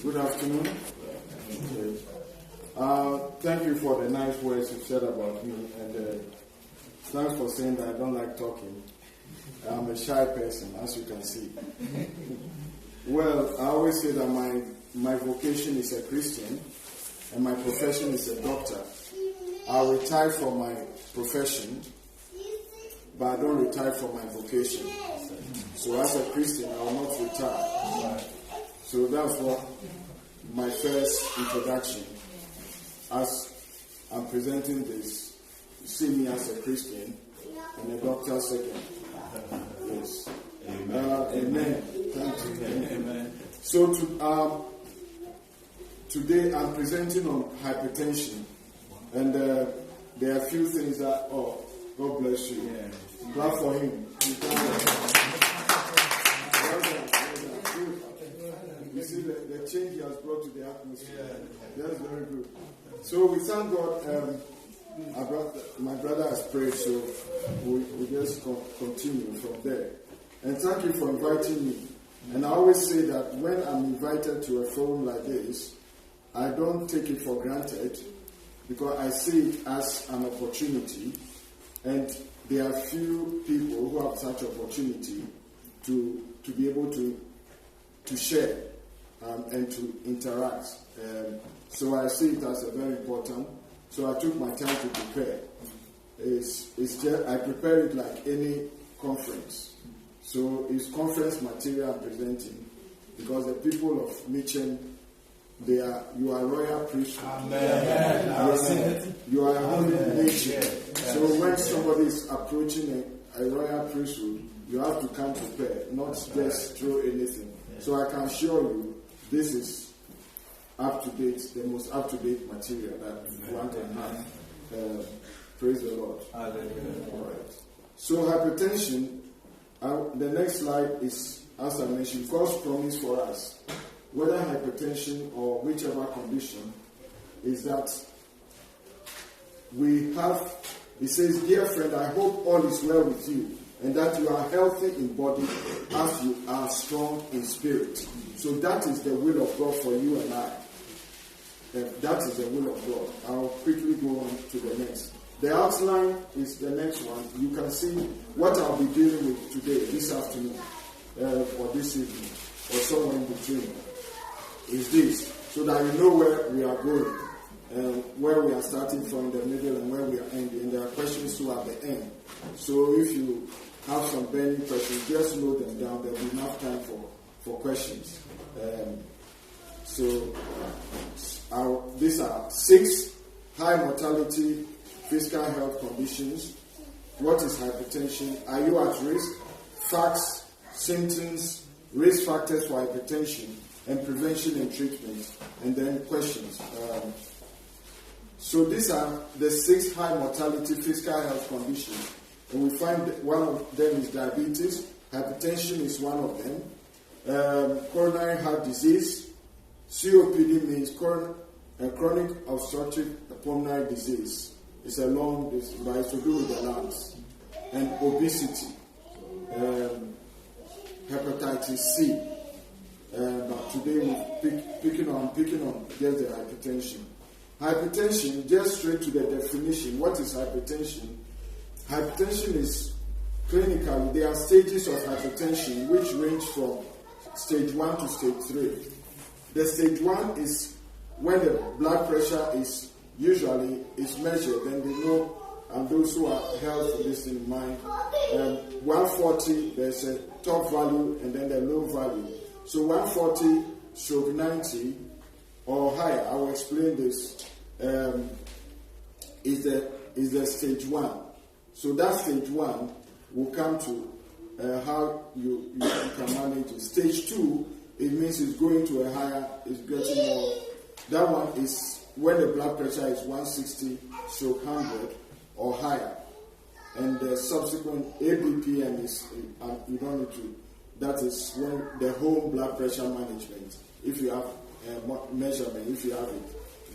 Good afternoon. Thank you for the nice words you said about me, and thanks for saying that I don't like talking. I'm a shy person, as you can see. Well, I always say that my vocation is a Christian, and my profession is a doctor. I retire from my profession, but I don't retire from my vocation. So as a Christian, I will not retire. So that's what my first introduction. As I'm presenting this, you see me as a Christian and a doctor second. Yes. Amen. Thank you. Amen. So today I'm presenting on hypertension, and there are a few things that, God bless you. Yeah. Clap for him. You see the change he has brought to the atmosphere. Yeah. That's very good. So we thank God. My brother has prayed, so we just continue from there. And thank you for inviting me. And I always say that when I'm invited to a forum like this, I don't take it for granted, because I see it as an opportunity, and there are few people who have such opportunity to be able to share and to interact. So I see it as a very important. So I took my time to prepare. It's just, I prepare it like any conference. So it's conference material I'm presenting, because the people of Mitchell, you are royal priesthood. Amen. You are a holy nation. So when somebody is approaching a royal priesthood, you have to come prepared, not just throw anything. So I can assure you, this is up to date, the most up to date material that one can have. Praise the Lord. All right. So hypertension. The next slide is, as I mentioned, God's promise for us, whether hypertension or whichever condition, is that we have, he says, dear friend, I hope all is well with you, and that you are healthy in body as you are strong in spirit. So that is the will of God for you and I. That is the will of God. I'll quickly go on to the next. The outline is the next one. You can see what I'll be dealing with today, this afternoon, or this evening, or somewhere in between, is this, so that you know where we are going, where we are starting from in the middle and where we are ending. And there are questions too at the end. So if you have some burning questions, just note them down. There will be enough time for questions. These are 6 high mortality physical health conditions. What is hypertension? Are you at risk? Facts, symptoms, risk factors for hypertension, and prevention and treatment. And then questions. So these are the 6 high mortality physical health conditions. And we find that one of them is diabetes. Hypertension is one of them. Coronary heart disease. COPD means chronic obstructive pulmonary disease. It's a long, but it's to do with the lungs. And obesity, hepatitis C. But today we're picking on just the hypertension. Hypertension, just straight to the definition. What is hypertension? Hypertension is clinically, there are stages of hypertension which range from stage 1 to stage 3. The stage 1 is when the blood pressure is usually measured, then they know, and those who are health this in mind, 140, there's a top value and then the low value. So 140/90 or higher, I will explain this, is the stage 1. So that stage 1 will come to how you can manage it. Stage 2, it means it's going to a higher, it's getting more. That one is when the blood pressure is 160/100 or higher. And the subsequent ABPM is, you don't need to, that is when the home blood pressure management, if you have measurement, if you have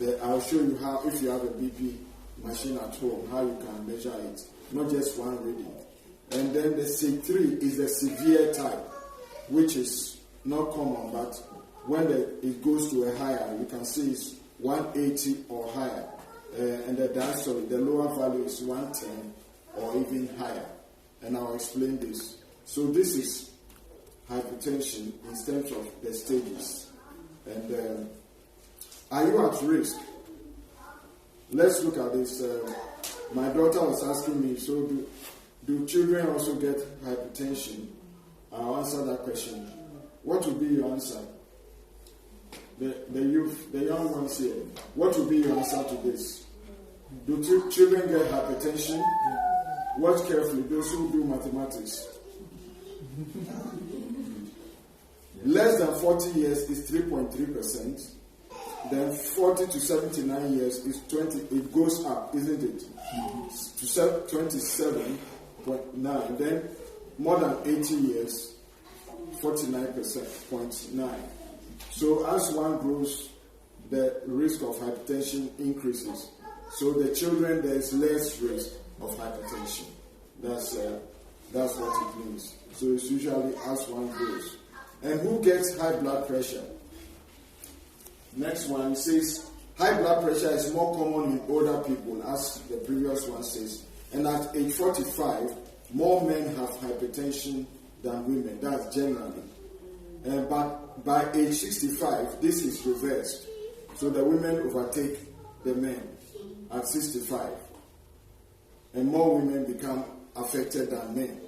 it. I'll show you how, if you have a BP machine at home, how you can measure it, not just one reading. And then the C3 is the severe type, which is not common, but when it goes to a higher, you can see it's 180 or higher. And the lower value is 110 or even higher. And I'll explain this. So this is hypertension in terms of the stages. And are you at risk? Let's look at this. My daughter was asking me, so do children also get hypertension? I'll answer that question. What would be your answer? The youth, the young ones here. What would be your answer to this? Do children get hypertension? Watch carefully, those who do mathematics. Less than 40 years is 3.3%. Then 40 to 79 years is 20. It goes up, isn't it? To 27.9. Then more than 80 years, 49.9. So as one grows, the risk of hypertension increases. So the children, there is less risk of hypertension. That's what it means. So it's usually as one grows. And who gets high blood pressure? Next one says high blood pressure is more common in older people, as the previous one says. And at age 45, more men have hypertension than women. That's generally. But by age 65, this is reversed. So the women overtake the men at 65. And more women become affected than men.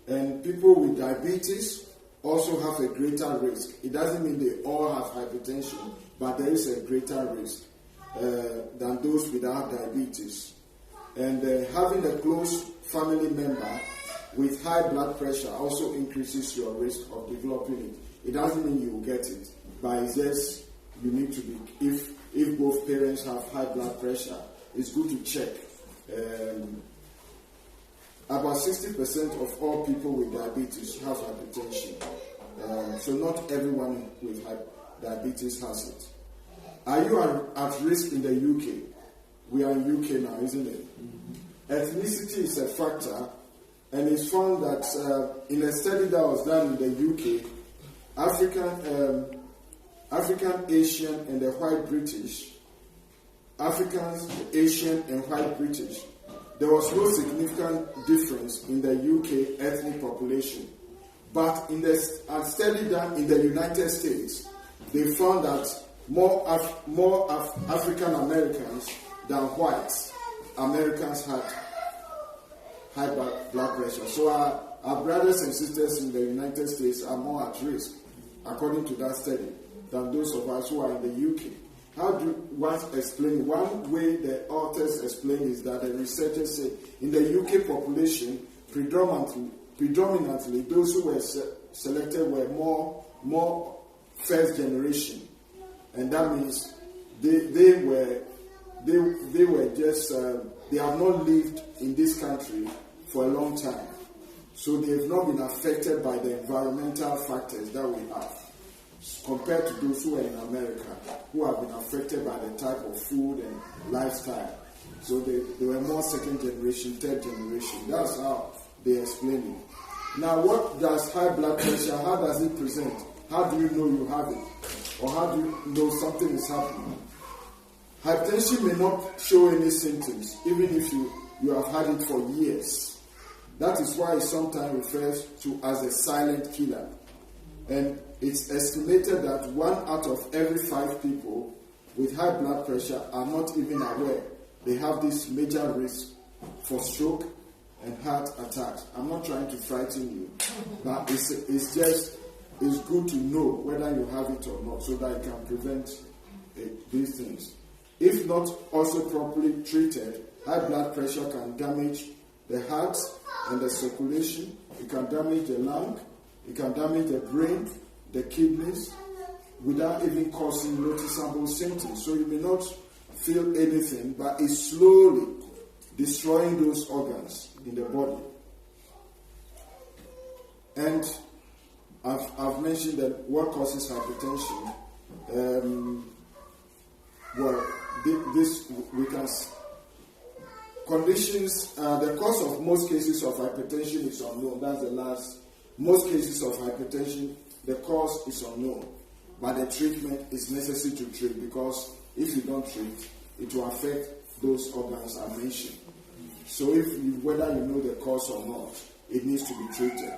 And people with diabetes also have a greater risk. It doesn't mean they all have hypertension, but there is a greater risk than those without diabetes. And having a close family member with high blood pressure also increases your risk of developing it. It doesn't mean you will get it, but it's just you need to be, if both parents have high blood pressure, it's good to check. About 60% of all people with diabetes have hypertension. So not everyone with diabetes has it. Are you at risk in the UK? We are in UK now, isn't it? Mm-hmm. Ethnicity is a factor, and it's found that in a study that was done in the UK, African, Asian, and the white British, Africans, Asian, and white British, there was no significant difference in the UK ethnic population. But in a study done in the United States, they found that more African Americans than white Americans had high blood pressure. So our brothers and sisters in the United States are more at risk, according to that study, than those of us who are in the UK. How do one explain? One way the authors explain is that the researchers say in the UK population, predominantly those who were selected were more first generation, and that means they were just they have not lived in this country for a long time, so they have not been affected by the environmental factors that we have, compared to those who are in America, who have been affected by the type of food and lifestyle. So they were more second generation, third generation. That's how they explain it. Now, what does high blood pressure, how does it present? How do you know you have it? Or how do you know something is happening? Hypertension may not show any symptoms, even if you have had it for years. That is why it sometimes refers to as a silent killer. And it's estimated that 1 out of every 5 people with high blood pressure are not even aware they have this major risk for stroke and heart attacks. I'm not trying to frighten you, but it's good to know whether you have it or not, so that you can prevent these things. If not also properly treated, high blood pressure can damage the heart and the circulation. It can damage the lung. It can damage the brain, the kidneys, without even causing noticeable symptoms. So you may not feel anything, but it's slowly destroying those organs in the body. And I've mentioned that what causes hypertension. This we can conditions. The cause of most cases of hypertension is unknown. That's the last. Most cases of hypertension, the cause is unknown. but the treatment is necessary to treat, because if you don't treat, it will affect those organs I mentioned. So whether you know the cause or not, it needs to be treated.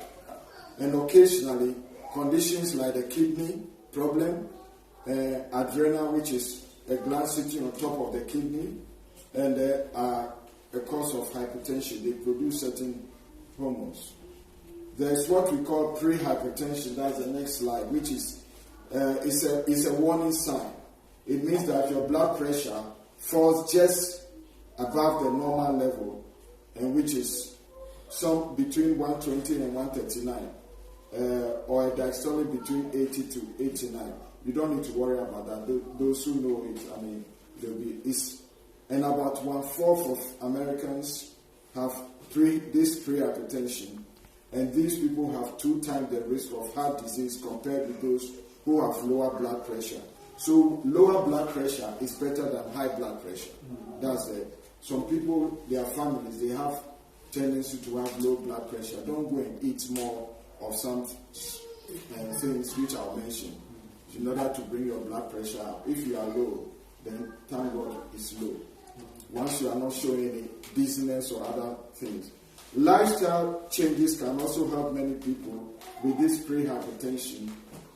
And occasionally, conditions like the kidney problem, adrenal, which is a gland sitting on top of the kidney, and a cause of hypertension. They produce certain hormones. There's what we call pre-hypertension. That's the next slide, which is a warning sign. It means that your blood pressure falls just above the normal level, and which is some between 120 and 139, or a diastolic between 80 to 89. You don't need to worry about that. Those who know it, they'll be. And about 1/4 of Americans have this pre-hypertension, and these people have 2 times the risk of heart disease compared with those who have lower blood pressure. So lower blood pressure is better than high blood pressure. That's it. Some people, their families, they have tendency to have low blood pressure. Don't go and eat more of some things which I'll mention in order to bring your blood pressure up. If you are low, then thank God it's low. Once you are not showing any dizziness or other things. Lifestyle changes can also help many people with this pre-hypertension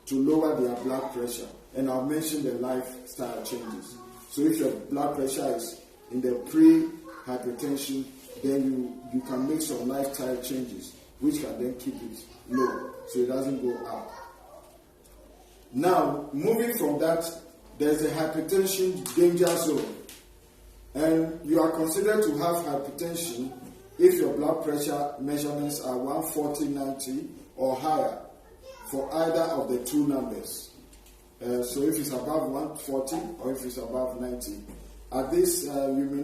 to lower their blood pressure. And I've mentioned the lifestyle changes. So if your blood pressure is in the pre-hypertension, then you can make some lifestyle changes, which can then keep it low, so it doesn't go up. Now, moving from that, there's a hypertension danger zone. And you are considered to have hypertension if your blood pressure measurements are 140/90 or higher for either of the 2 numbers. So if it's above 140 or if it's above 90, at this you may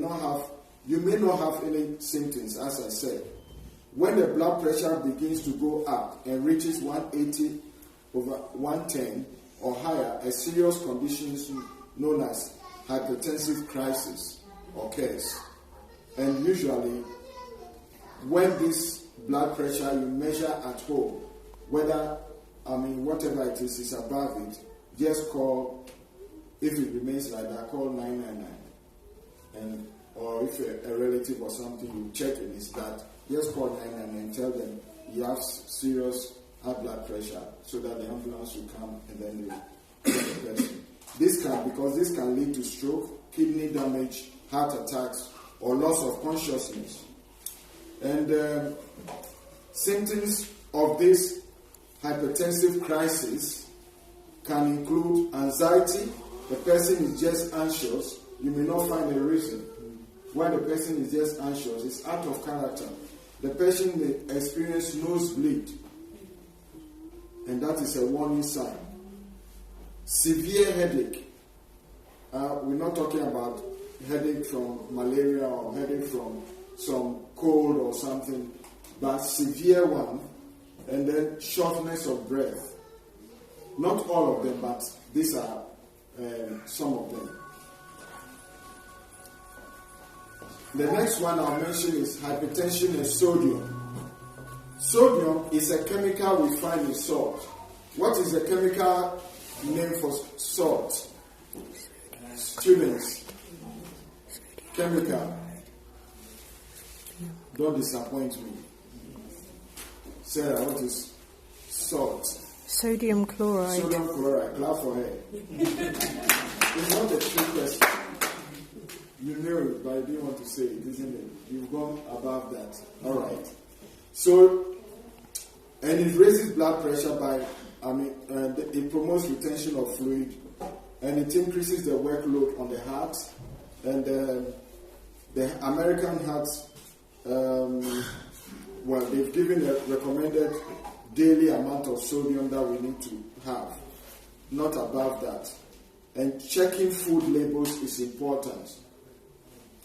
not have any symptoms, as I said. When the blood pressure begins to go up and reaches 180/110 or higher, a serious condition known as hypertensive crisis occurs. And usually, when this blood pressure you measure at home, whatever it is above it, just call. If it remains like that, call 999. Or if a relative or something you check in his blood, just call 999 and tell them you have serious high blood pressure, so that the ambulance will come and then they will get the person. This can lead to stroke, kidney damage, heart attacks, or loss of consciousness. And symptoms of this hypertensive crisis can include anxiety. The person is just anxious. You may not find a reason why the person is just anxious. It's out of character. The patient may experience nosebleed, and that is a warning sign. Severe headache. We're not talking about headache from malaria or headache from some cold or something, but severe one. And then shortness of breath. Not all of them, but these are some of them. The next one I'll mention is hypertension and sodium. Sodium is a chemical we find in salt. What is the chemical name for salt? Students. Chemical. Don't disappoint me. Sarah, what is salt? Sodium chloride. Sodium chloride. Clap for her. It's not a trick question. You know it, but I didn't want to say it, isn't it? You've gone above that. All right. So, and it raises blood pressure it promotes retention of fluid, and it increases the workload on the heart. And the American hearts, they've given a recommended daily amount of sodium that we need to have, not above that. And checking food labels is important.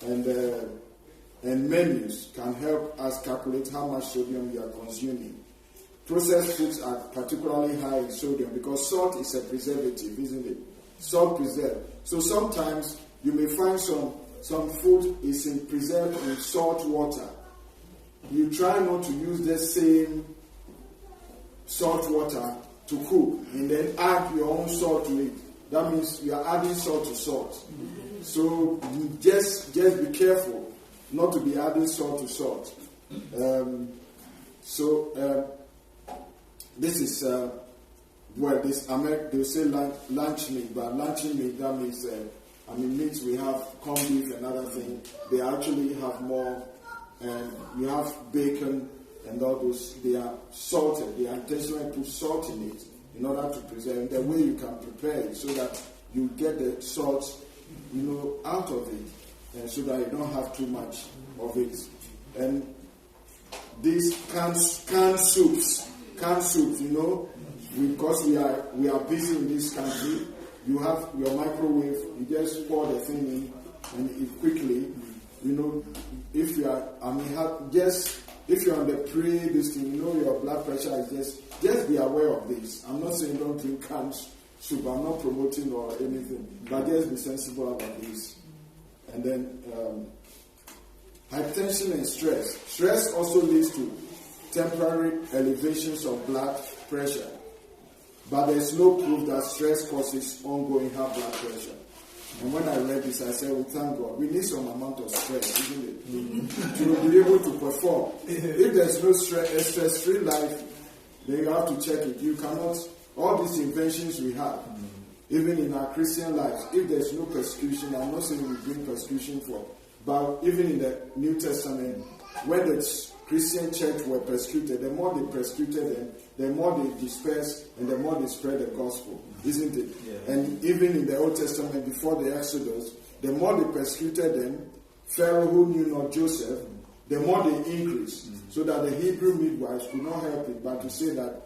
And menus can help us calculate how much sodium we are consuming. Processed foods are particularly high in sodium because salt is a preservative, isn't it? Salt preserve. So sometimes you may find some food is preserved in salt water. You try not to use the same salt water to cook and then add your own salt to it. That means you are adding salt to salt. So you just be careful not to be adding salt to salt. This is they'll say lunch meat, but luncheon meat, that means meats we have corned beef and other things. They actually have more, and you have bacon and all those. They are salted. They are intentionally put salt in it in order to preserve the way you can prepare it, so that you get the salt, out of it, and so that you don't have too much of it. And these canned soups, because we are busy in this country. You have your microwave. You just pour the thing in, and it quickly, if you are, if you're on the this thing, your blood pressure is just be aware of this. I'm not saying don't drink canned soup. I'm not promoting or anything, but just be sensible about this. And then hypertension and stress. Stress also leads to temporary elevations of blood pressure, but there's no proof that stress causes ongoing high blood pressure. And when I read this, I said, thank God. We need some amount of stress, isn't it? To be able to perform. If there's no stress-free life, then you have to check it. You cannot, all these inventions we have, even in our Christian lives, if there's no persecution, I'm not saying we bring persecution for, but even in the New Testament, when the Christian church were persecuted, the more they persecuted them, the more they dispersed and the more they spread the gospel, isn't it? Yeah. And even in the Old Testament, before the Exodus, the more they persecuted them, Pharaoh, who knew not Joseph, the more they increased, so that the Hebrew midwives could not help it but to say that,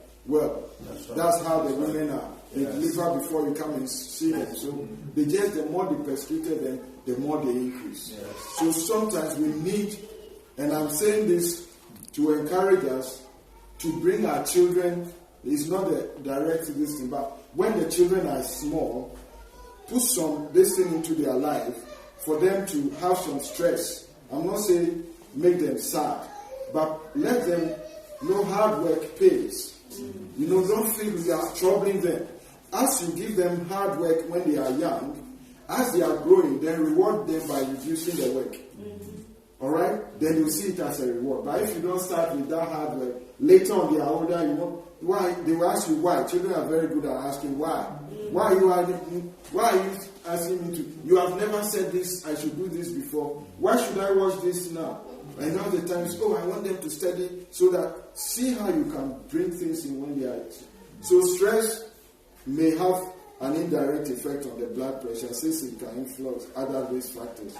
that's how the women are. They deliver before you come and see them. So the more they persecuted them, the more they increase. Yes. So sometimes we need, and I'm saying this to encourage us to bring our children. It's not a direct this thing, but when the children are small, put this thing into their life for them to have some stress. I'm not saying make them sad, but let them know hard work pays. Don't feel you are troubling them. As you give them hard work when they are young, as they are growing, then reward them by reducing the work. Alright? Then you see it as a reward. But if you don't start with that hard work, later on they are older, why? They will ask you why. Children are very good at asking why. Why are you asking me to? You have never said this, I should do this before. Why should I watch this now? And all the times, I want them to study so that see how you can bring things in when they are. So stress may have an indirect effect on the blood pressure since it can influence other risk factors.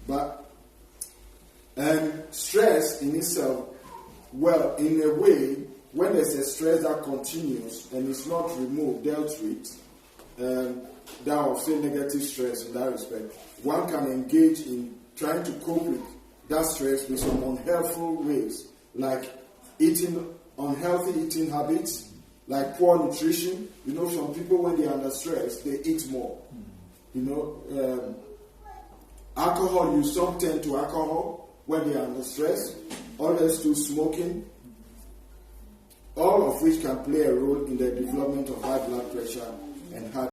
But stress in itself, in a way, when there's a stress that continues and it's not removed, dealt with, that will say negative stress in that respect. One can engage in trying to cope with that stress with some unhelpful ways, like unhealthy eating habits, like poor nutrition. Some people when they are under stress, they eat more. Alcohol use, some tend to alcohol when they are under stress, others to smoking, all of which can play a role in the development of high blood pressure and heart